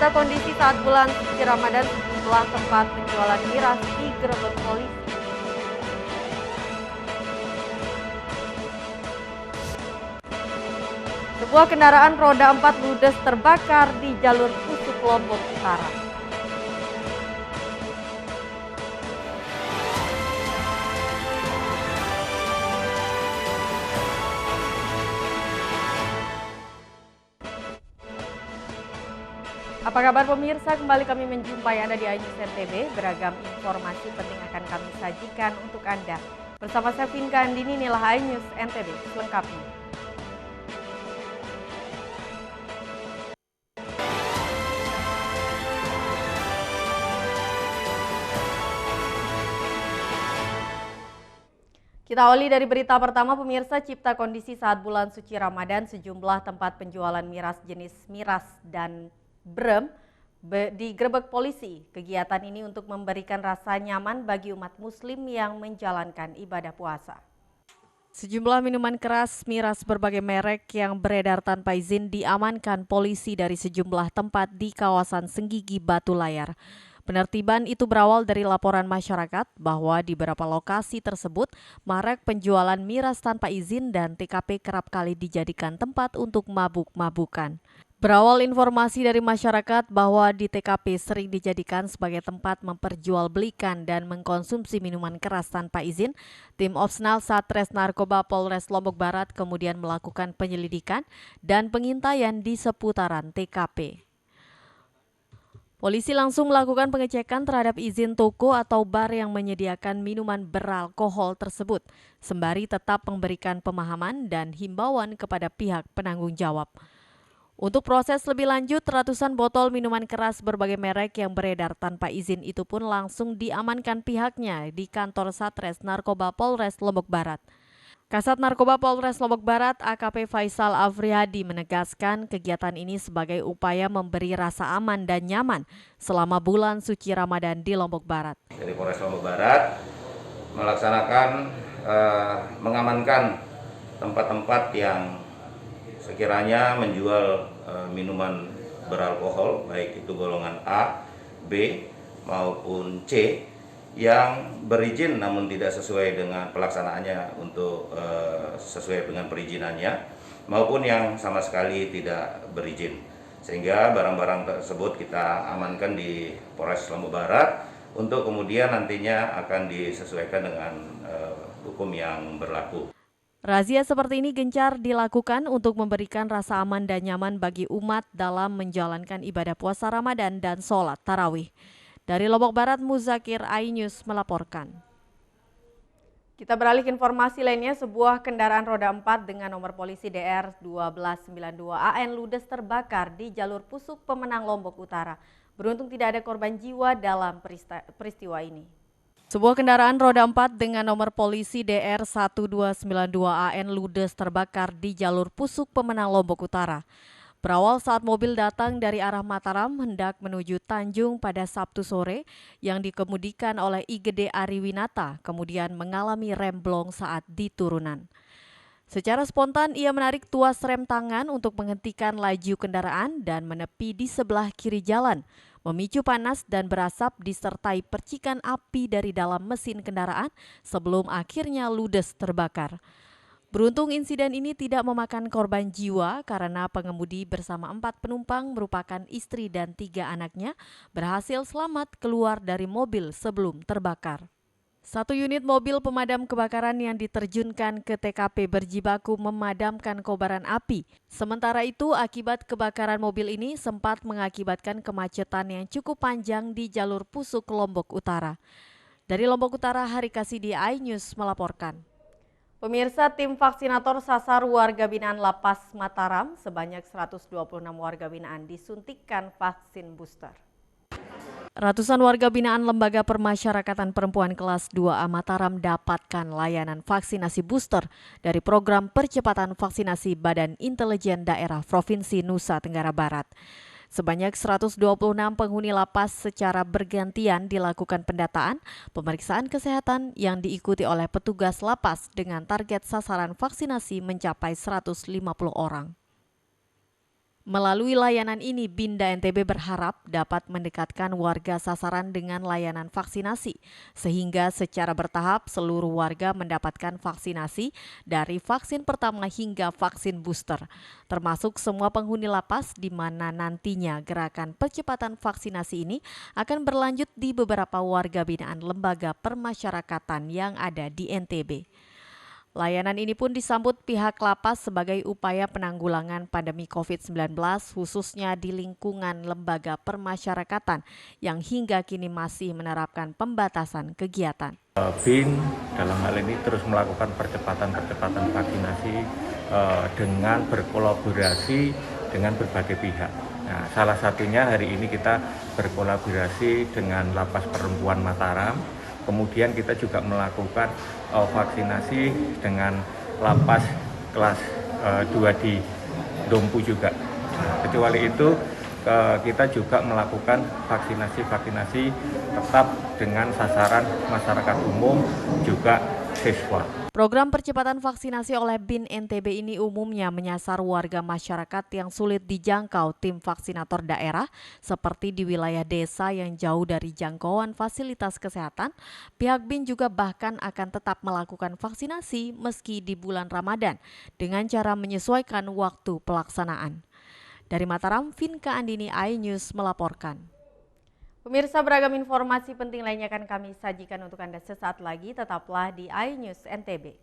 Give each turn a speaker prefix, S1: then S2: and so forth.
S1: Kita kondisi saat bulan suci Ramadan sejumlah tempat penjualan miras digerebek polisi. Sebuah kendaraan roda 4 ludes terbakar di jalur Pusuk Lombok Utara. Apa kabar pemirsa? Kembali kami menjumpai Anda di iNews NTB. Beragam informasi penting akan kami sajikan untuk Anda. Bersama saya Vinka Andini, inilah iNews NTB selengkapnya. Kita awali dari berita pertama pemirsa. Cipta kondisi saat bulan suci Ramadan, sejumlah tempat penjualan miras jenis miras dan brem digerebek polisi. Kegiatan ini untuk memberikan rasa nyaman bagi umat muslim yang menjalankan ibadah puasa. Sejumlah minuman keras miras berbagai merek yang beredar tanpa izin diamankan polisi dari sejumlah tempat di kawasan Senggigi Batu Layar. Penertiban itu berawal dari laporan masyarakat bahwa di beberapa lokasi tersebut merek penjualan miras tanpa izin dan TKP kerap kali dijadikan tempat untuk mabuk-mabukan. Berawal informasi dari masyarakat bahwa di TKP sering dijadikan sebagai tempat memperjualbelikan dan mengkonsumsi minuman keras tanpa izin, tim Opsnal Satres Narkoba Polres Lombok Barat kemudian melakukan penyelidikan dan pengintaian di seputaran TKP. Polisi langsung melakukan pengecekan terhadap izin toko atau bar yang menyediakan minuman beralkohol tersebut, sembari tetap memberikan pemahaman dan himbauan kepada pihak penanggung jawab. Untuk proses lebih lanjut, ratusan botol minuman keras berbagai merek yang beredar tanpa izin itu pun langsung diamankan pihaknya di kantor Satres Narkoba Polres Lombok Barat. Kasat Narkoba Polres Lombok Barat AKP Faisal Afrihadi menegaskan kegiatan ini sebagai upaya memberi rasa aman dan nyaman selama bulan suci Ramadan di Lombok Barat.
S2: Dari Polres Lombok Barat melaksanakan mengamankan tempat-tempat yang sekiranya menjual minuman beralkohol, baik itu golongan A, B maupun C, yang berizin namun tidak sesuai dengan pelaksanaannya untuk sesuai dengan perizinannya, maupun yang sama sekali tidak berizin. Sehingga barang-barang tersebut kita amankan di Polres Lombok Barat untuk kemudian nantinya akan disesuaikan dengan hukum yang berlaku.
S1: Razia seperti ini gencar dilakukan untuk memberikan rasa aman dan nyaman bagi umat dalam menjalankan ibadah puasa Ramadan dan sholat tarawih. Dari Lombok Barat, Muzakir, iNews melaporkan. Kita beralih ke informasi lainnya, sebuah kendaraan roda 4 dengan nomor polisi DR 1292 AN ludes terbakar di jalur Pusuk Pemenang Lombok Utara. Beruntung tidak ada korban jiwa dalam peristiwa ini. Sebuah kendaraan roda 4 dengan nomor polisi DR 1292 AN ludes terbakar di jalur Pusuk Pemenang Lombok Utara. Berawal saat mobil datang dari arah Mataram hendak menuju Tanjung pada Sabtu sore yang dikemudikan oleh IGD Ariwinata kemudian mengalami remblong saat di turunan. Secara spontan ia menarik tuas rem tangan untuk menghentikan laju kendaraan dan menepi di sebelah kiri jalan, memicu panas dan berasap disertai percikan api dari dalam mesin kendaraan sebelum akhirnya ludes terbakar. Beruntung insiden ini tidak memakan korban jiwa karena pengemudi bersama 4 penumpang merupakan istri dan 3 anaknya berhasil selamat keluar dari mobil sebelum terbakar. 1 unit mobil pemadam kebakaran yang diterjunkan ke TKP berjibaku memadamkan kobaran api. Sementara itu, akibat kebakaran mobil ini sempat mengakibatkan kemacetan yang cukup panjang di jalur Pusuk Lombok Utara. Dari Lombok Utara, Hari Kasidi, iNews melaporkan. Pemirsa, tim vaksinator sasar warga binaan Lapas Mataram sebanyak 126 warga binaan disuntikkan vaksin booster. Ratusan warga binaan Lembaga Permasyarakatan Perempuan kelas 2A Mataram dapatkan layanan vaksinasi booster dari program percepatan vaksinasi Badan Intelijen Daerah Provinsi Nusa Tenggara Barat. Sebanyak 126 penghuni lapas secara bergantian dilakukan pendataan, pemeriksaan kesehatan yang diikuti oleh petugas lapas dengan target sasaran vaksinasi mencapai 150 orang. Melalui layanan ini, Binda NTB berharap dapat mendekatkan warga sasaran dengan layanan vaksinasi, sehingga secara bertahap seluruh warga mendapatkan vaksinasi dari vaksin pertama hingga vaksin booster, termasuk semua penghuni lapas di mana nantinya gerakan percepatan vaksinasi ini akan berlanjut di beberapa warga binaan lembaga permasyarakatan yang ada di NTB. Layanan ini pun disambut pihak lapas sebagai upaya penanggulangan pandemi COVID-19 khususnya di lingkungan lembaga permasyarakatan yang hingga kini masih menerapkan pembatasan kegiatan.
S3: BIN dalam hal ini terus melakukan percepatan vaksinasi dengan berkolaborasi dengan berbagai pihak. Nah, salah satunya hari ini kita berkolaborasi dengan Lapas Perempuan Mataram. Kemudian kita juga melakukan vaksinasi dengan lapas kelas 2 di Dompu juga. Nah, kecuali itu kita juga melakukan vaksinasi tetap dengan sasaran masyarakat umum juga siswa.
S1: Program percepatan vaksinasi oleh BIN NTB ini umumnya menyasar warga masyarakat yang sulit dijangkau tim vaksinator daerah seperti di wilayah desa yang jauh dari jangkauan fasilitas kesehatan. Pihak BIN juga bahkan akan tetap melakukan vaksinasi meski di bulan Ramadan dengan cara menyesuaikan waktu pelaksanaan. Dari Mataram, Vinka Andini, iNews melaporkan. Pemirsa, beragam informasi penting lainnya akan kami sajikan untuk Anda sesaat lagi. Tetaplah di iNews NTB.